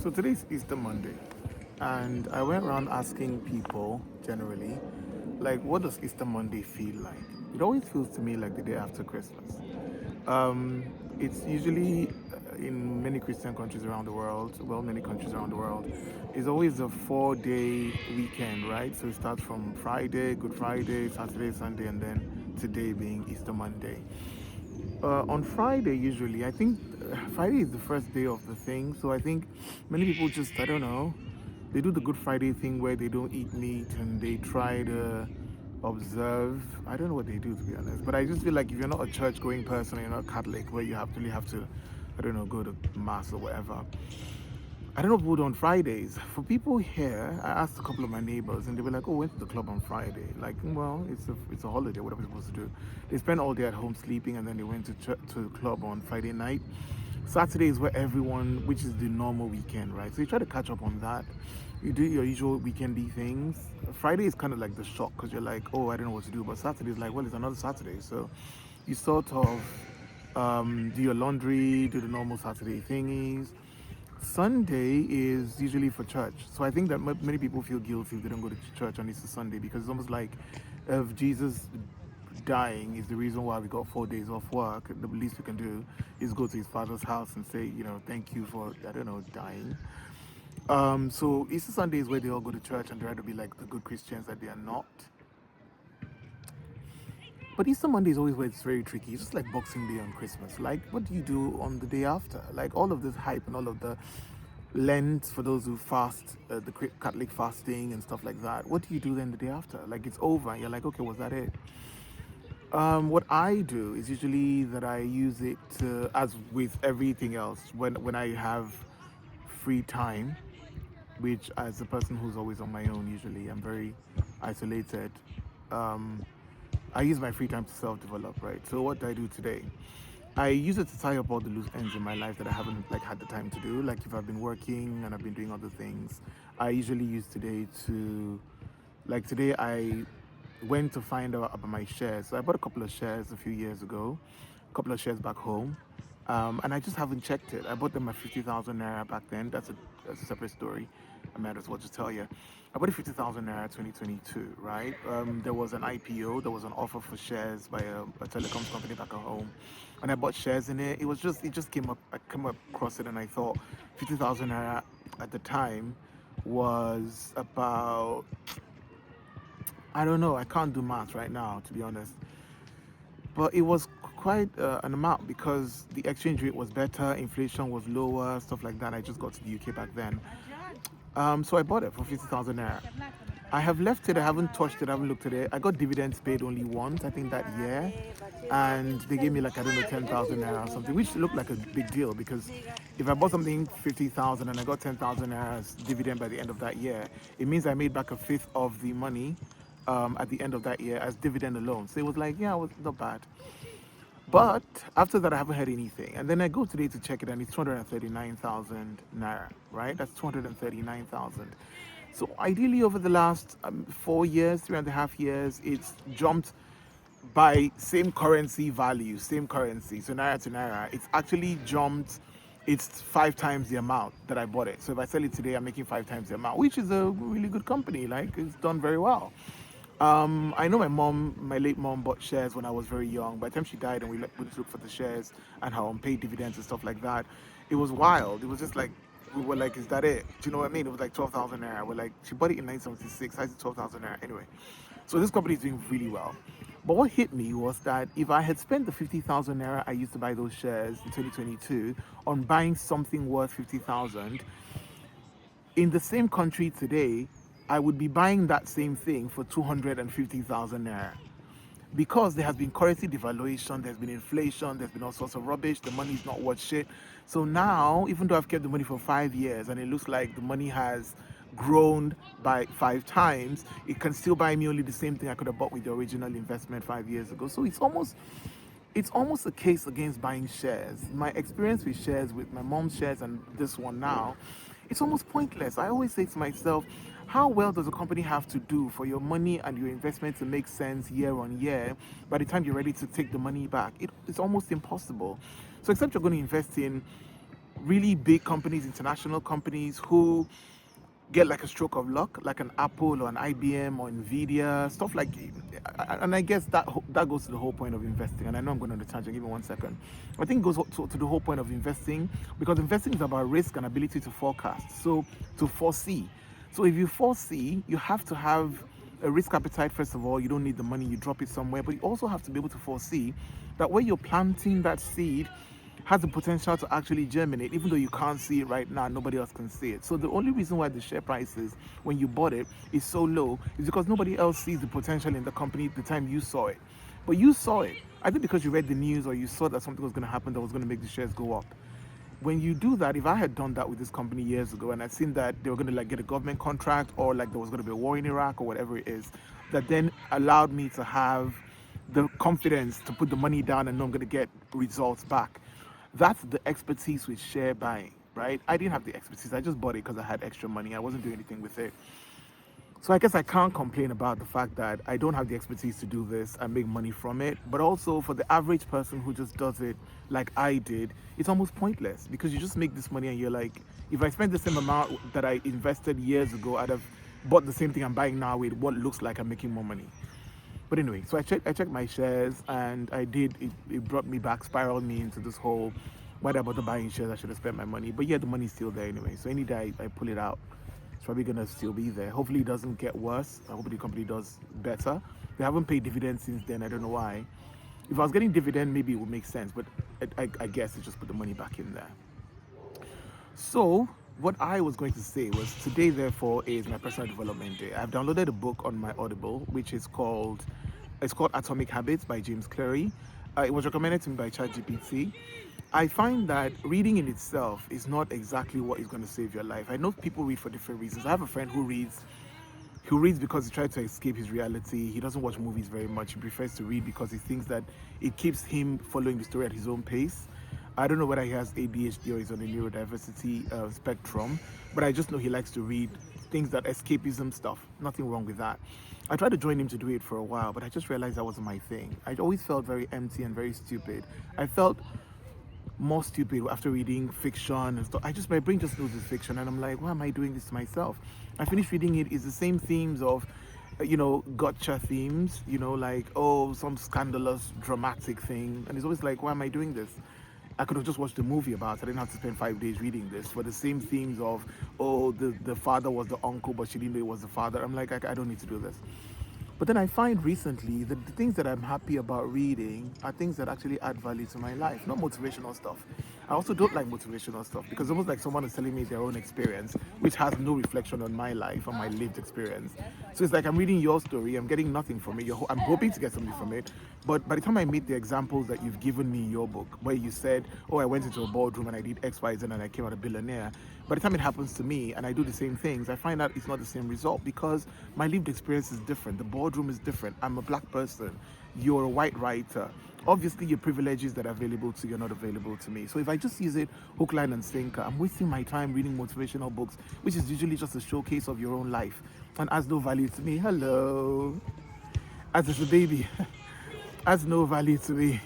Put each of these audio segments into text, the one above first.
So today's Easter Monday, and I went around asking people generally, like, what does Easter Monday feel like? It always feels to me like the day after Christmas. It's usually in many Christian countries around the world, well, many countries around the world, it's always a 4 day weekend, right? So it starts from Friday, Good Friday, Saturday, Sunday, and then today being Easter Monday. On Friday, usually, I think Friday is the first day of the thing. So I think many people just, I don't know, they do the Good Friday thing where they don't eat meat and they try to observe. I don't know what they do, to be honest. But I just feel like if you're not a church going person, you're not Catholic, where you have to, I don't know, go to mass or whatever. I don't know what people do on Fridays. For people here, I asked a couple of my neighbors, and they were like, "Oh, went to the club on Friday." Like, well, it's a holiday. What are we supposed to do? They spent all day at home sleeping, and then they went to the club on Friday night. Saturday is where everyone, which is the normal weekend, right? So you try to catch up on that. You do your usual weekendy things. Friday is kind of like the shock because you're like, "Oh, I don't know what to do." But Saturday is like, "Well, it's another Saturday," so you sort of do your laundry, do the normal Saturday thingies. Sunday is usually for church. So I think that many people feel guilty if they don't go to church on Easter Sunday because it's almost like if Jesus dying is the reason why we got 4 days off work, the least we can do is go to his father's house and say, thank you for, I don't know, dying. So Easter Sunday is where they all go to church and try to be like the good Christians that they are not. But Easter Monday is always where it's very tricky. It's just like Boxing Day on Christmas. Like, what do you do on the day after? Like, all of this hype and all of the Lent for those who fast, the Catholic fasting and stuff like that. What do you do then the day after? Like, it's over. And you're like, okay, was that it? What I do is usually that I use it as with everything else. When I have free time, which as a person who's always on my own, usually I'm very isolated. Um, I use my free time to self-develop, right? So what do I do today? I use it to tie up all the loose ends in my life that I haven't like had the time to do. Like if I've been working and I've been doing other things, I usually use today to, like today I went to find out about my shares. So I bought a couple of shares a few years ago, a couple of shares back home, and I just haven't checked it. I bought them at 50,000 naira back then. That's a separate story. I might as well just tell you. I bought it 50,000 naira 2022, right? There was an IPO, there was an offer for shares by a telecoms company back at home, and I bought shares in it. It just came up. I came across it, and I thought 50,000 naira at the time was about, I don't know. I can't do math right now, to be honest. But it was quite an amount because the exchange rate was better, inflation was lower, stuff like that. I just got to the UK back then. So I bought it for 50,000 naira. I have left it, I haven't touched it, I haven't looked at it. I got dividends paid only once, I think that year. And they gave me like, I don't know, 10,000 naira or something, which looked like a big deal because if I bought something 50,000 and I got 10,000 naira as dividend by the end of that year, it means I made back a fifth of the money at the end of that year as dividend alone. So it was like, yeah, it was not bad. But after that, I haven't heard anything. And then I go today to check it, and it's 239,000 naira, right? That's 239,000. So ideally, over the last 4 years, 3.5 years, it's jumped by same currency value, same currency. So naira to naira, it's actually jumped. It's 5 times the amount that I bought it. So if I sell it today, I'm making 5 times the amount, which is a really good company. Like it's done very well. I know my late mom, bought shares when I was very young. By the time she died and we went to look for the shares and her unpaid dividends and stuff like that, it was wild. It was just like, we were like, is that it? Do you know what I mean? It was like 12,000 naira. We're like, she bought it in 1976. How's it 12,000 naira? Anyway, so this company is doing really well. But what hit me was that if I had spent the 50,000 naira I used to buy those shares in 2022 on buying something worth 50,000, in the same country today, I would be buying that same thing for 250,000 naira. Because there has been currency devaluation, there's been inflation, there's been all sorts of rubbish, the money is not worth shit. So now, even though I've kept the money for 5 years and it looks like the money has grown by 5 times, it can still buy me only the same thing I could have bought with the original investment 5 years ago. So it's almost a case against buying shares. My experience with shares, with my mom's shares and this one now, it's almost pointless. I always say to myself, how well does a company have to do for your money and your investment to make sense year on year by the time you're ready to take the money back? It's almost impossible. So except you're going to invest in really big companies, international companies who get like a stroke of luck, like an Apple or an IBM or Nvidia, stuff like. And I guess that goes to the whole point of investing. And I know I'm going on a tangent. Give me 1 second. I think it goes to the whole point of investing, because investing is about risk and ability to forecast. So to foresee. So if you foresee, you have to have a risk appetite. First of all, you don't need the money, you drop it somewhere, but you also have to be able to foresee that where you're planting that seed has the potential to actually germinate, even though you can't see it right now, nobody else can see it. So the only reason why the share prices, when you bought it, is so low is because nobody else sees the potential in the company the time you saw it. But you saw it, I think, because you read the news or you saw that something was going to happen that was going to make the shares go up. When you do that, if I had done that with this company years ago and I'd seen that they were going to like get a government contract, or like there was going to be a war in Iraq or whatever it is, that then allowed me to have the confidence to put the money down and know I'm going to get results back. That's the expertise with share buying, right? I didn't have the expertise. I just bought it because I had extra money. I wasn't doing anything with it. So I guess I can't complain about the fact that I don't have the expertise to do this and make money from it. But also for the average person who just does it like I did, it's almost pointless, because you just make this money and you're like, if I spent the same amount that I invested years ago, I'd have bought the same thing I'm buying now with what looks like I'm making more money. But anyway, so I checked my shares, and I did it brought me back, spiraled me into this whole, why did I bother buying shares? I should have spent my money. But yeah, the money's still there anyway. So any day I pull it out, it's probably gonna still be there. Hopefully it doesn't get worse. I hope the company does better. They haven't paid dividends since then. I don't know why. If I was getting dividend, maybe it would make sense. But I guess it's just put the money back in there. So what I was going to say was, today therefore is my personal development day. I've downloaded a book on my Audible, which is called Atomic Habits by James Cleary. It was recommended to me by ChatGPT. I find that reading in itself is not exactly what is going to save your life. I know people read for different reasons. I have a friend who reads because he tries to escape his reality. He doesn't watch movies very much. He prefers to read because he thinks that it keeps him following the story at his own pace. I don't know whether he has ADHD or he's on the neurodiversity spectrum, but I just know he likes to read things that escapism stuff. Nothing wrong with that. I tried to join him to do it for a while, but I just realized that wasn't my thing. I always felt very empty and very stupid. I felt more stupid after reading fiction and stuff. My brain just knows it's fiction, and I'm like, why am I doing this to myself? I finished reading it. It's the same themes of, gotcha themes, like, oh, some scandalous, dramatic thing. And it's always like, why am I doing this? I could have just watched a movie about it. I didn't have to spend 5 days reading this for the same themes of, oh, the father was the uncle, but she didn't know it was the father. I'm like, I don't need to do this. But then I find recently that the things that I'm happy about reading are things that actually add value to my life, not motivational stuff. I also don't like motivational stuff because it's almost like someone is telling me their own experience, which has no reflection on my life, on my lived experience. So it's like I'm reading your story, I'm getting nothing from it. I'm hoping to get something from it. But by the time I meet the examples that you've given me in your book, where you said, oh, I went into a boardroom and I did X, Y, Z, and I came out a billionaire, by the time it happens to me and I do the same things, I find out it's not the same result because my lived experience is different. The boardroom is different. I'm a black person. You're a white writer. Obviously, your privileges that are available to you are not available to me. So if I just use it hook, line, and sinker, I'm wasting my time reading motivational books, which is usually just a showcase of your own life and adds no value to me. Hello. As is a baby. Adds no value to me.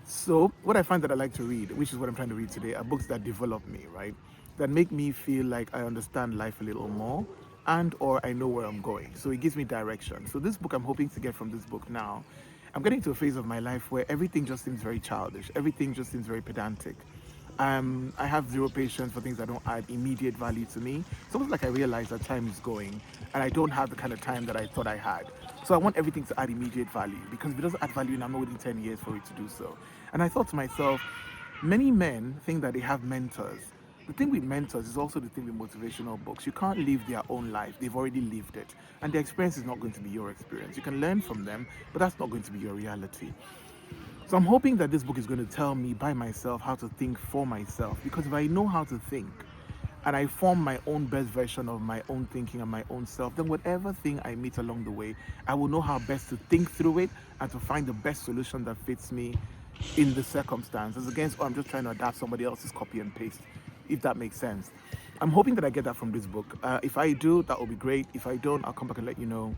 So what I find that I like to read, which is what I'm trying to read today, are books that develop me, right? That make me feel like I understand life a little more, and or I know where I'm going. So it gives me direction. So this book I'm hoping to get from this book now, I'm getting to a phase of my life where everything just seems very childish. Everything just seems very pedantic. I have zero patience for things that don't add immediate value to me. It's almost like I realize that time is going and I don't have the kind of time that I thought I had. So I want everything to add immediate value, because if it doesn't add value, I'm not waiting 10 years for it to do so. And I thought to myself, many men think that they have mentors. The thing with mentors is also the thing with motivational books. You can't live their own life. They've already lived it. And their experience is not going to be your experience. You can learn from them, but that's not going to be your reality. So I'm hoping that this book is going to tell me by myself how to think for myself. Because if I know how to think and I form my own best version of my own thinking and my own self, then whatever thing I meet along the way, I will know how best to think through it and to find the best solution that fits me in the circumstances against, oh, I'm just trying to adapt somebody else's copy and paste, if that makes sense. I'm hoping that I get that from this book. If I do, that will be great. If I don't, I'll come back and let you know.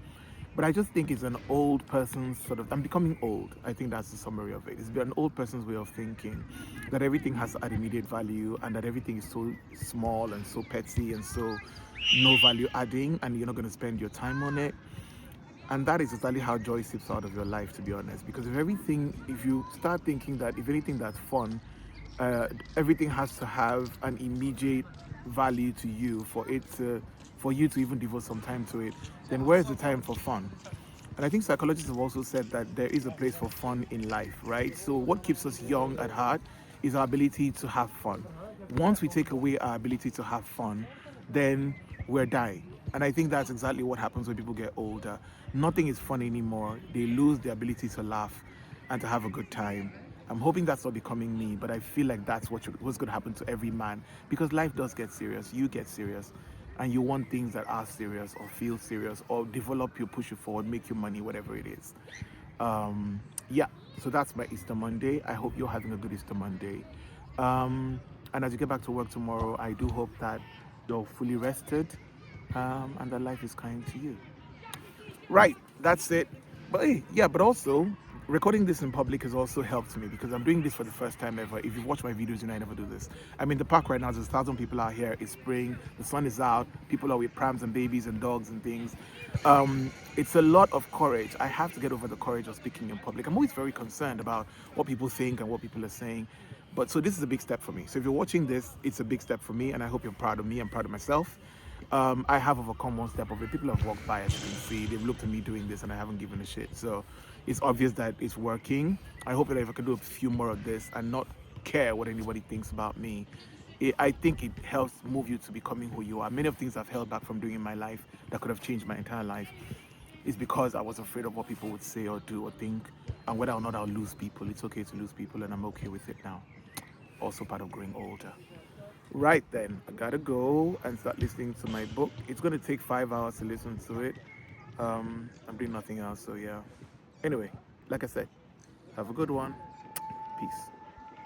But I just think it's an old person's sort of. I'm becoming old. I think that's the summary of it. It's an old person's way of thinking that everything has an immediate value and that everything is so small and so petty and so no value adding, and you're not going to spend your time on it. And that is exactly how joy sips out of your life, to be honest. Because if you start thinking that if anything that's fun, everything has to have an immediate value to you for you to even devote some time to it, then where's the time for fun? And I think psychologists have also said that there is a place for fun in life, right? So what keeps us young at heart is our ability to have fun. Once we take away our ability to have fun, then we're dying. And I think that's exactly what happens when people get older. Nothing is fun anymore. They lose the ability to laugh and to have a good time. I'm hoping that's not becoming me, but I feel like that's what's going to happen to every man because life does get serious. You get serious, and you want things that are serious or feel serious or develop you, push you forward, make you money, whatever it is. Um, yeah, so that's my Easter Monday. I hope you're having a good Easter Monday. And as you get back to work tomorrow, I do hope that you're fully rested and that life is kind to you. Right, that's it. But hey, yeah, but also recording this in public has also helped me because I'm doing this for the first time ever. If you've watched my videos, you know I never do this. I'm in the park right now. There's 1,000 people out here. It's spring. The sun is out. People are with prams and babies and dogs and things. It's a lot of courage. I have to get over the courage of speaking in public. I'm always very concerned about what people think and what people are saying. But so this is a big step for me. So if you're watching this, it's a big step for me, and I hope you're proud of me. I'm proud of myself. I have overcome one step of it. People have walked by, as you can see. They've looked at me doing this, and I haven't given a shit. So it's obvious that it's working. I hope that if I can do a few more of this and not care what anybody thinks about me, I think it helps move you to becoming who you are. Many of the things I've held back from doing in my life that could have changed my entire life is because I was afraid of what people would say or do or think, and whether or not I'll lose people. It's okay to lose people, and I'm okay with it now. Also part of growing older. Right then, I gotta go and start listening to my book. It's gonna take 5 hours to listen to it. I'm doing nothing else, so yeah. Anyway, like I said, have a good one. Peace.